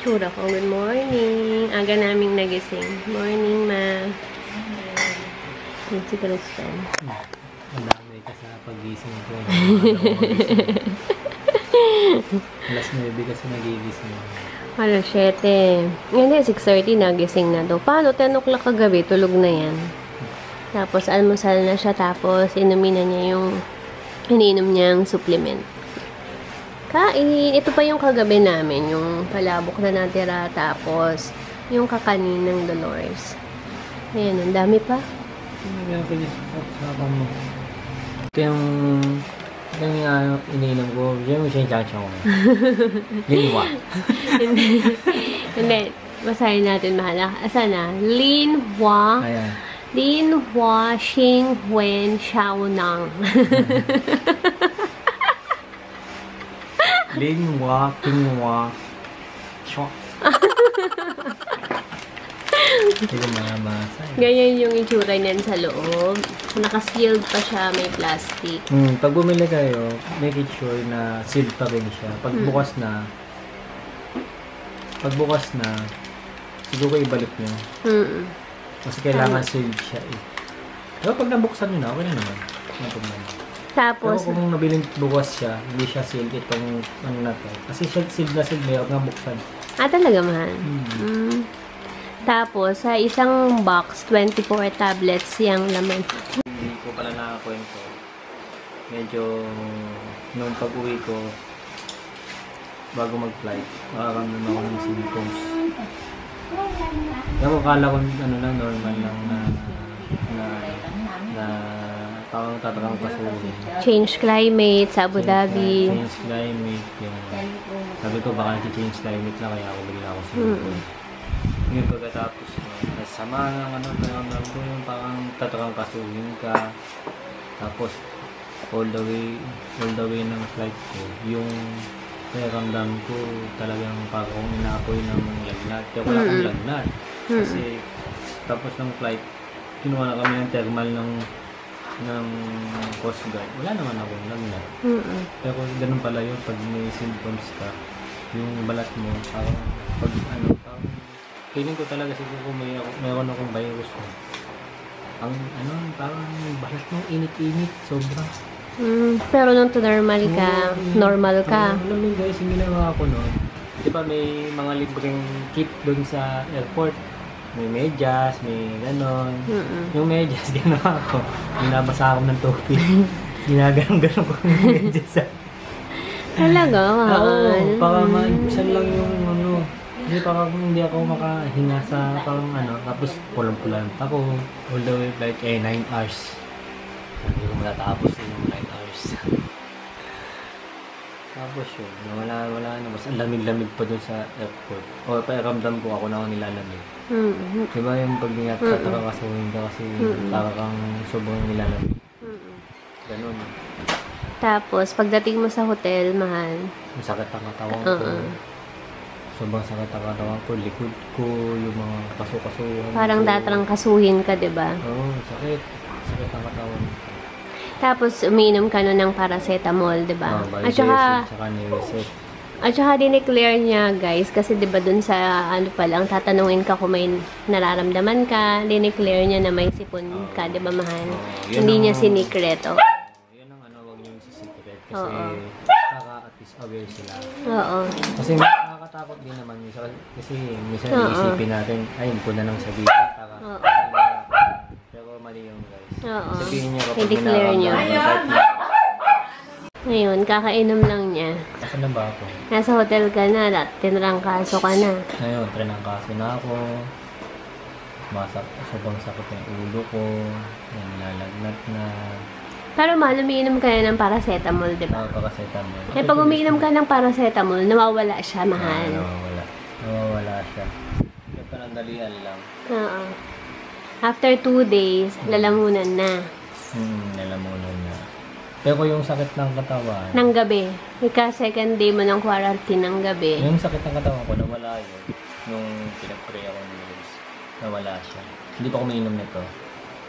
itsura ko. Good morning. Aga naming nagising. Morning, ma. Yan si Kristen. Ang dami ka sa pag-gising ko. Alas 9 kasi nagigising. Alas 7. Hindi, 6:30 nagising na to. Paano? 10 o'clock kagabi, tulog na yan. Tapos, almusal na siya. Tapos, inumin na niya yung iniinom niyang supplement. Kain. Ito pa yung kagabi namin. Yung palabok na natira. Tapos, yung kakanin ng Dolores. Ayan, ang dami pa. Meron ko dyan sa mo. Ito yung iniinom ko. Diyan mo siya yung chachang ko. Linwa. Hindi. Basahin natin, mahal. Asa na? Linwa. Ayan. Linwa Xingwen Xiaonang. Linwa, Kingwa, Shwa. Hindi ko mabasa. Ganyan yung itsura niyan sa loob. Naka-sealed pa siya, may plastic. Pag bumili kayo, make it sure na sealed pa rin siya. Pag bukas na, siguro ibalik nyo. Kasi kailangan sealed siya eh. Pero pag nabuksan nyo na, okay na naman. Tapos, pero kung nabiling bukas siya, hindi siya sealed itong ano na to. Kasi sealed na sealed, mayroon nga buksan. talaga mahal. Tapos, sa isang box, 24 tablets yung laman. Hindi ko pala nakakwento. Medyo, nung pag-uwi ko, bago mag-flight, makakamdam ako ng symptoms. Kaya kala ko, normal lang na parang tatakang kasuhin. Change climate sa Abu Dhabi. Change climate, yun. Sabi ko, baka change climate lang, kaya ako bigla ako symptoms. Ngayon pagkatapos, sama ng ko yung parang tatakang kasuhin ka. Tapos, all the way ng flight ko, yung pakiramdam ko talagang parang inaapoy ng lagnat. Kaya wala akong lagnat. Kasi, tapos ng flight, kinuha na kami ng thermal ng Coast Guard. Wala naman akong lagnat. Pero ganun pala yun, pag may symptoms ka, yung balat mo, parang feeling ko talaga siguro mayroon akong virus. Parang balat mo init-init, sobra. Pero nung normal ka. Alam mo guys, yung ginawa ko noon, di ba may mga libreng kit doon sa airport. May medyas, may ganon. Yung medyas, ginawa ko. Binabasa ako ng tubig. Ginaganong-ganon ko yung medyas. Talaga? Oo, para maibsan lang yung Hindi ako makahinga sa tapos pulang-pulang ako all the way like 9 hours. Hindi ko matatapos yung 9 hours. Tapos yun, wala na. Basta lamig-lamig pa dun sa airport. O pakiramdam ko ako na ako nilalamig. Diba yung pag tatakakasuhin ka kasi kang sobrang nilalamig. Ganun. Tapos, pagdating mo sa hotel, mahal. Masakit ang katawan ko. Sobrang sakit ang katawan ko, likod ko, yung mga kaso-kasuhan. Parang tatrangkasuhin ka, diba? Oo, sakit. Sakit ang katawan. Tapos, umiinom ka nun ng paracetamol, diba? At saka dineclare niya, guys, kasi diba dun sa, palang, tatanungin ka kung may nararamdaman ka, dineclare niya na may sipon ka, diba, mahal? Hindi niya sinikreto. Yan ang wag niyong sisikret. Kasi, at least aware sila. Oo. Kasi nakakatakot din naman yun. Kasi minsan iisipin natin, ay, hindi ko na nang sabihin. Pero mali yun, guys. Sabihin niyo kapag i-declare niyo. Ngayon, kakainom lang niya. Saan na ba ako? Nasa hotel ka na, tinrangkaso ka na. Ngayon, tinrangkaso na ako. Sobrang sakit yung ulo ko. Nalalagnat na. Pero mahal, umiinom ka na ng paracetamol, di ba? Paracetamol. Eh, pag umiinom ka ng paracetamol, nawawala siya, mahal. Nawawala siya. Kaya panandalian lang. Oo. After 2 days, lalamunan na. Lalamunan na. Pero yung sakit ng katawan. Ng gabi. Second day mo ng quarantine ng gabi. Yung sakit ng katawan ko, nawala yun. Nung pinag-pray ako ng news, nawala siya. Hindi pa ako umiinom nito.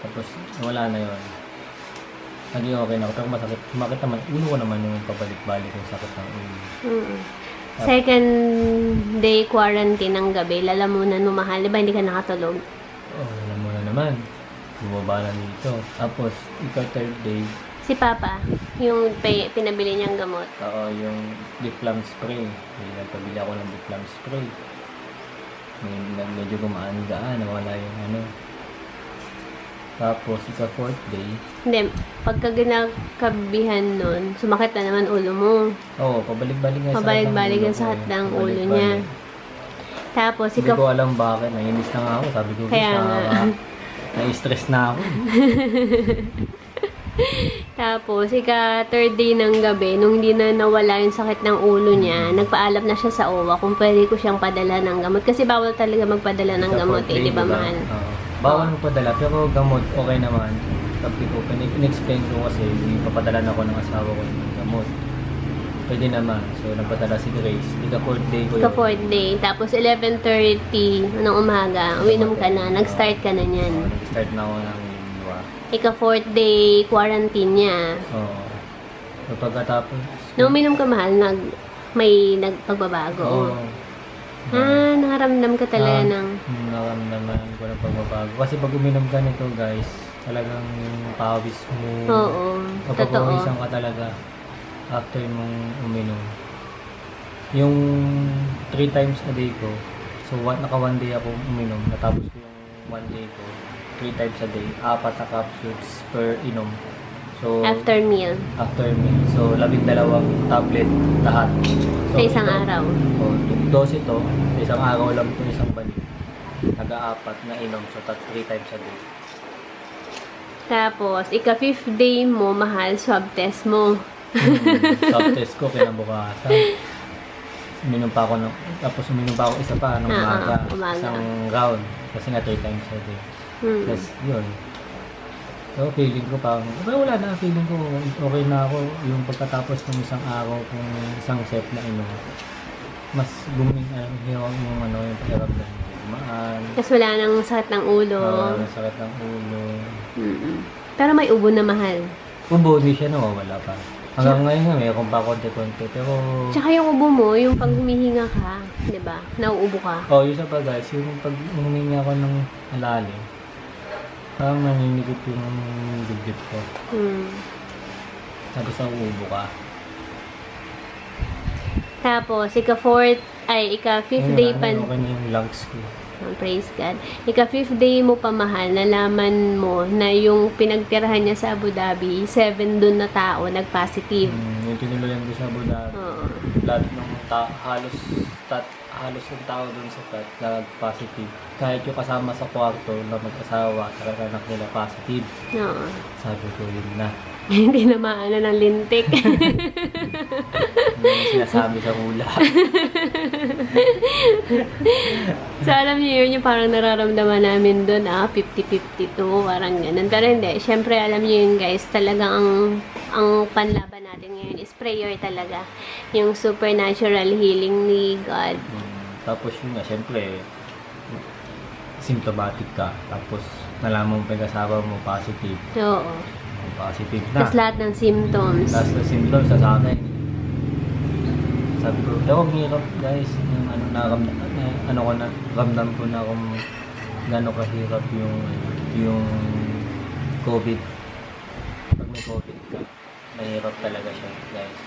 Tapos, nawala na yun. Naging okay na ako. Pero masakit. Sumakit naman. Ulo ko naman yung pabalik-balik yung sakit ng ulo. Second day quarantine ng gabi, lalamunan mo mahal. Diba hindi ka nakatulog? Oh, alam mo na naman. Bumaba na dito. Tapos, third day. Si Papa, yung pinabili niyang gamot. Oo, yung Diplam spray. Nagpabili ako ng Diplam spray. Medyo gumaan gaan, nawala yung ano. Tapos, fourth day. Hindi, pagka ginagabihan nun, sumakit na naman ulo mo. Oo, pabalik-balik nga Pabalik-balik ang sakit ng ulo niya. Tapos, hindi ko alam bakit. Nainis na nga ako. Sabi ko, kaya nga. Na-stress na ako. Tapos, third day ng gabi, nung hindi na nawala yung sakit ng ulo niya, nagpaalam na siya sa OWA kung pwede ko siyang padala ng gamot. Kasi bawal talaga magpadala ng gamot eh, di ba mahal? Bawal magpadala, pero gamot okay naman. Sabi ko, in-explain ko kasi ipapadala na ako ng asawa ko ng gamot. Pwede naman. So, nagpadala si Grace. Fourth day ko yun. Fourth day. Tapos, 11:30 ng umaga, uminom ka na. Nag-start ka na niyan. Nag-start na ako ng fourth day quarantine niya. Oo. So, pagkatapos... Nung uminom ka mahal, may nagpagbabago. Oo. Nakaramdam ka talaga ng... Nakaramdaman ko ng pagbabago. Kasi pag uminom ka nito, guys, talagang yung pawis mo... Oo. Totoo. Mapapawisan ka talaga after mong uminom. Yung 3 times a day ko, so naka 1 day ako uminom, natapos ko yung 1 day ko, 3 times a day, 4 na capsules per inom. So, after meal. So, 12 tablet lahat. So, sa isang araw. Oh, 12 ito, sa isang araw lang ito, isang balik. Nag-4 na inom, so 3 times a day. Tapos, 5th day mo, mahal, swab test mo. Swab test ko, kinabukasan. Tapos uminom pa ako isa pa, nung umaga. Isang round. Kasi nga 3 times a day. Tapos, yun. So, feeling ko parang, wala na, feeling ko, okay na ako. Yung pagkatapos ng isang araw, kung isang set na inom, mas yung pakiramdam ko. Kasi wala nang sakit ng ulo. Wala nang sakit ng ulo. Pero may ubo na mahal. Ubo, di siya nawawala pa. Hanggang ngayon nga, mayroon pa konti-konti, pero... Tsaka yung ubo mo, yung pag humihinga ka, di ba? Nauubo ka. Oh, yung isa pa guys, yung pag huminga ako ng malalim, parang naninigit yung dibdib ko. Tapos nauubo ka. Tapos, 5th day pa... Okay na yung lungs ko. Praise God. 5th day mo pa mahal, nalaman mo na yung pinagtirahan niya sa Abu Dhabi, 7 dun na tao nag-positive. Yung tinuloyan ko sa Abu Dhabi. Lahat ng halos yung tao dun sa tat nag-positive. Kahit yung kasama sa kwarto na mag-asawa, talaga anak nila positive. Sabi ko, yun na. Hindi na maano ng lintik. Hindi na sinasabi sa hula. So, alam niyo yun, yung parang nararamdaman namin doon, 50-52, parang ganun. Pero hindi, syempre, alam niyo yun, guys, talagang ang panlaban natin ngayon is prayer talaga. Yung supernatural healing ni God. Tapos yun nga, syempre, symptomatic ka. Tapos, nalaman mo pa yung kasama mo, positive. Oo. Positive na. Tapos lahat ng symptoms. Tapos ng symptoms sa akin. Sabi ko, ang hirap guys. Yung ramdam ko na kung gano'n kahirap yung COVID. Pag may COVID ka, mahirap talaga siya guys.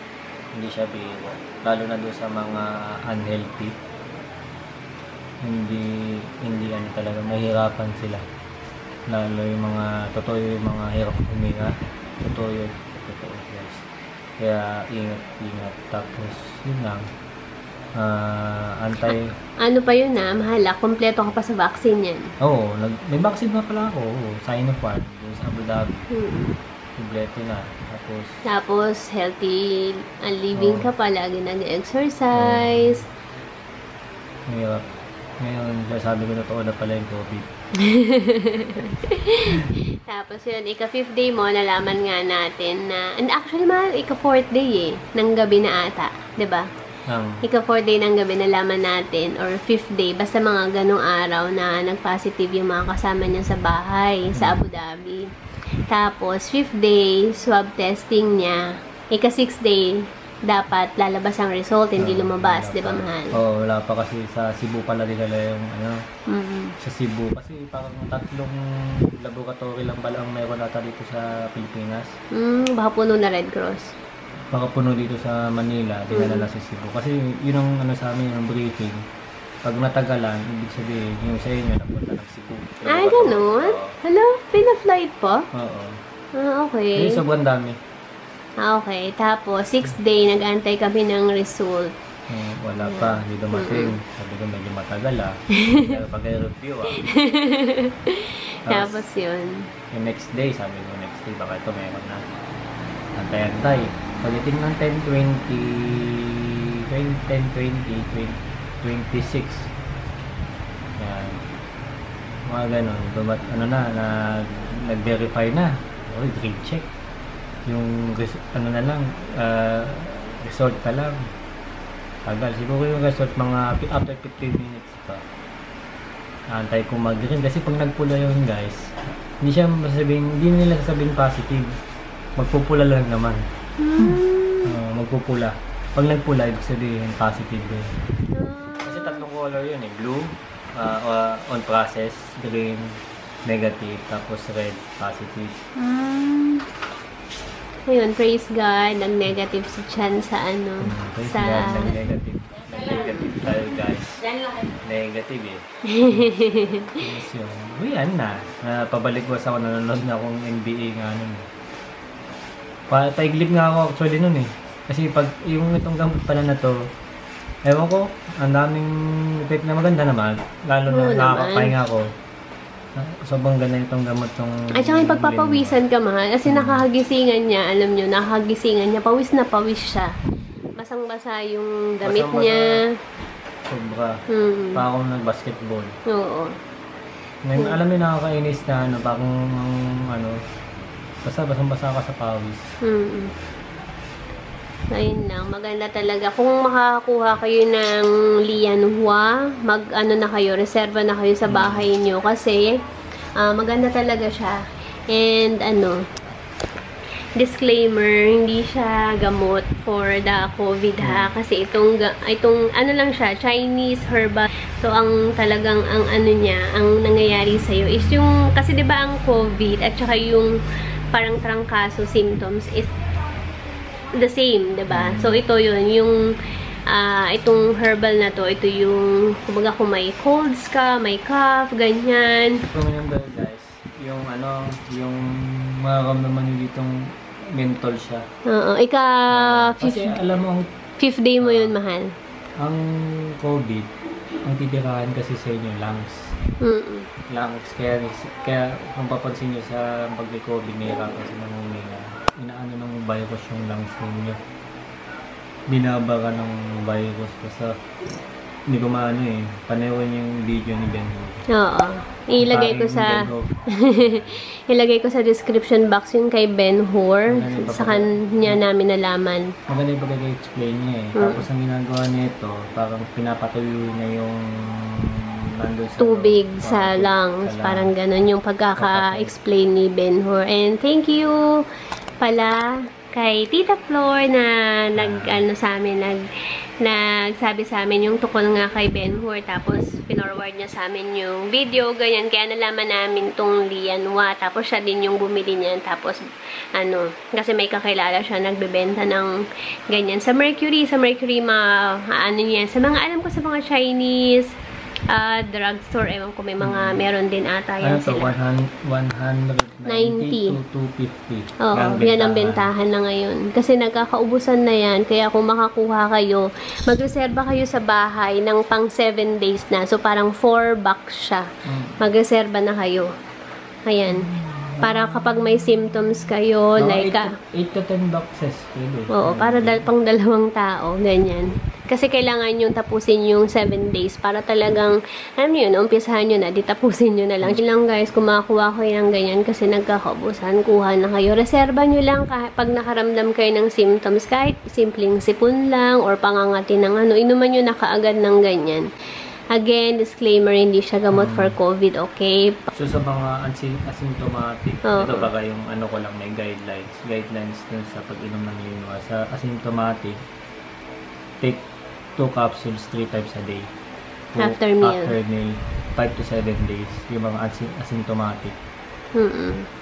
Hindi siya biro. Lalo na doon sa mga unhealthy. Hindi talaga, mahirapan sila. Lalo yung mga, totoo yung mga hirap huminga. Totoo guys. Kaya ingat. Tapos, yun lang. Ano pa yun mahala? Kompleto ka pa sa vaccine yan. Oo, may vaccine na pala ako. Sinopharm, yung sa Abu Dhabi. Kompleto na. Tapos healthy living ka pa. Lagi nag-exercise. Mahirap. Ngayon, sabi ko totoo na pala yung COVID. Tapos yun, 5th day mo, nalaman nga natin na, and actually mahal, 4th day ng gabi na ata, diba? 4th day ng gabi, nalaman natin, or 5th day, basta mga ganong araw na nag-positive yung mga kasama niya sa bahay, sa Abu Dhabi. Tapos, 5th day, swab testing niya. 6th day, dapat lalabas ang result, hindi lumabas, wala di ba, pa. mahal? Oo, wala pa kasi sa Cebu pala dinala yung ano, Mm. sa Cebu. Kasi parang 3 laboratory lang pala ang meron ata dito sa Pilipinas. Baka puno na Red Cross. Baka puno dito sa Manila, dinala sa Cebu. Kasi yun ang ano sa amin, yung briefing. Pag natagalan, ibig sabihin, yung sa inyo, napunta ng Cebu. Ay, ganun? Hello? Pina-flight po? Oo. Ah, okay. Kasi sobrang dami. Ah, okay. Tapos, 6th day, nag-antay kami ng result. Wala pa, hindi dumating. Sabi ko, medyo matagal Pero pag-review Tapos yun. Yung next day, sabi ko, next day, baka ito meron na. Antay-antay. Pagdating ng 10-20, 26. Yan. Mga ganun. Nag-verify na. Grade check. Yung result pa lang. Tagal. Siguro yung result mga after 15 minutes pa. Antay kong mag-green. Kasi pag nagpula yun guys, hindi nila sasabihin positive. Magpupula lang naman. Magpupula. Pag nagpula, ibig sabihin positive din. Kasi 3 color yun eh. Blue, on process, green, negative, tapos red, positive. Ayun, praise God, ang negative si Chan sa sa... Nag-negative. Nag-negative tayo guys. Negative eh. Yes yun. Yan na. Pabalik ko sa nanonood na akong NBA nga nun. Paiglip nga ako actually nun eh. Kasi pag yung itong gamot pala na to, ewan ko, ang daming effect na maganda naman. Lalo na nakakapahinga ako. Sobrang ganda itong gamot tong... At saka yung pagpapawisan ka, mahal. Kasi nakahagisingan niya, alam nyo, nakahagisingan niya. Pawis na pawis siya. Basang-basa yung damit niya. Sobra. Pa akong nag-basketball. Oo. Ngayon, alam mo, nakakainis na parang basta basang-basa ka sa pawis. Ayun lang, maganda talaga. Kung makakakuha kayo ng Lianhua, na kayo, reserva na kayo sa bahay nyo kasi maganda talaga siya. And disclaimer, hindi siya gamot for the COVID kasi itong lang siya, Chinese herbal. So ang nangyayari sa iyo is yung kasi 'di ba ang COVID at saka yung parang trangkaso symptoms is the same, 'di ba? So ito 'yun, yung itong herbal na to, ito yung kumbaga kung may colds ka, may cough, ganyan. Remember guys, yung yung mararamdaman nyo ditong mental siya. Oo, kasi alam mo, 5th day mo yun, mahal. Ang COVID, ang titirahan kasi sa inyo, lungs. Lungs, kaya kung papansin nyo sa pag-COVID, may kasi nangunginga. Inaano ng virus yung lungs ninyo. Binabara ng virus kasi hindi ko maano panoorin yung video ni Ben Hur. Oo. Ilagay ko sa description box yung kay Ben Hur. Sa kanya namin nalaman. Maganda yung pagkaka-explain niya Tapos ang ginagawa niya ito, parang pinapatuloy niya yung nandun sa tubig sa lungs. Parang ganun yung pagkaka-explain ni Ben Hur. And thank you pala kay Tita Flor na nagsabi sa amin yung tukol nga kay Ben Hur, tapos pinorward niya sa amin yung video, ganyan, kaya nalaman namin tong Lianhua, tapos siya din yung bumili niyan, tapos kasi may kakilala siya nagbebenta ng ganyan sa Mercury niya, sa mga alam ko sa mga Chinese drugstore, ewan ko, meron din ata yan sila. 190 to 250. Oo, yan ang bentahan na ngayon. Kasi nagkakaubusan na yan. Kaya kung makakuha kayo, magreserba kayo sa bahay ng pang 7 days na. So, parang 4 bucks siya. Magreserba na kayo. Ayan. Para kapag may symptoms kayo, like 8 to 10 boxes. Oo, para pang 2 tao. Ganyan. Kasi kailangan yung tapusin yung 7 days para talagang, umpisahan nyo na, di tapusin nyo na lang. Yun lang guys, kung makakuha kayo ng ganyan kasi nagkakaubusan, kuha na kayo. Reserba nyo lang pag nakaramdam kayo ng symptoms, kahit simpleng sipon lang or pangangati ng inuman nyo na kaagad ng ganyan. Again, disclaimer, hindi siya gamot for COVID, okay? So sa mga asymptomatic, Oo. ito baka yung ano ko lang, may guidelines dun sa pag-inom ng Yinwa. Sa asymptomatic, take 2 capsules 3 times a day. After meal. After meal, 5 to 7 days, yung mga asymptomatic.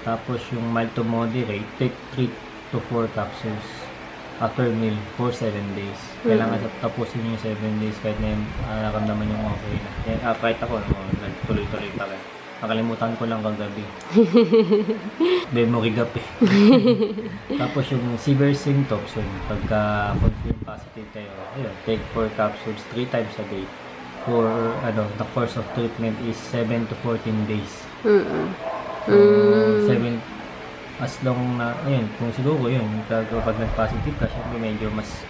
Tapos yung mild to moderate, take 3 to 4 capsules after meal for 7 days. Kailangan tapusin yung 7 days kahit na nakamdaman yung okay na. Kahit ako, nagtuloy-tuloy pa rin. Nakalimutan ko lang kagabi. Memory gap eh. Tapos yung severe symptoms, yun, pagka confirm positive kayo, ayun, take 4 capsules 3 times a day. For, the course of treatment is 7 to 14 days. So, 7, as long na, ayun, kung siguro yun, pag nag-positive ka, syempre medyo mas,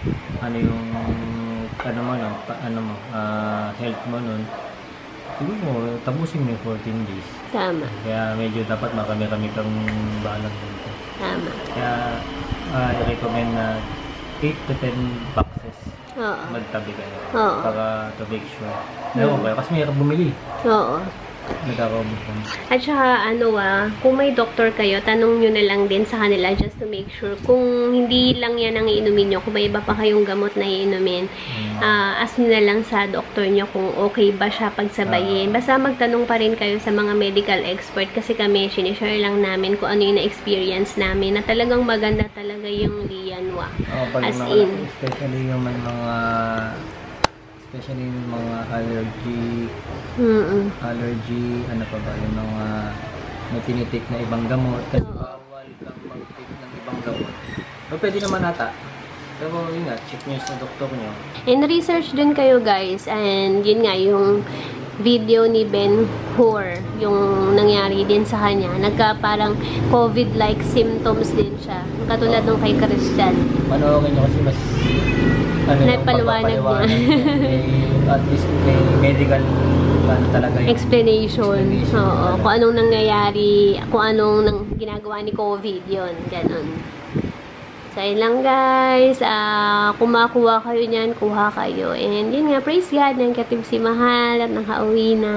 health mo nun, siguro, tapusin mo yung 14 days. Tama. Kaya medyo dapat makami-kami kang balang dito. Tama. Kaya, i-recommend na 8 to 10 boxes Oo. magtabi kayo. Oo. Para to make sure. Ewan kayo, kasi mayroon bumili. Oo. Nagkakaumusan. At saka, kung may doktor kayo, tanong nyo na lang din sa kanila just to make sure. Kung hindi lang yan ang iinumin nyo, kung may iba pa kayong gamot na iinumin, ask nyo na lang sa doktor nyo kung okay ba siya pagsabayin. Basta magtanong pa rin kayo sa mga medical expert kasi kami, sinishare lang namin kung ano yung na-experience namin na talagang maganda talaga yung Lianwa. As in. Especially yung mga allergy, ano pa ba, yung mga may tinitik na ibang gamot, kasi bawal kang mag-take ng ibang gamot. Pero pwede naman ata. Pero yun nga, check nyo sa doktor nyo. And research din kayo guys, and yun nga, yung video ni Ben Hur, yung nangyari din sa kanya, nagka parang COVID-like symptoms din siya. Katulad nung kay Christian. Panoorin nyo kasi mas Napaliwanag niya. At least may medical talaga yung explanation. Oo, kung anong nangyayari, kung anong ginagawa ni COVID, yun, ganun. So, yun lang guys. Kung makuha kayo niyan, kuha kayo. And yun nga, praise God, nangkatib si Mahal at nakauwi na.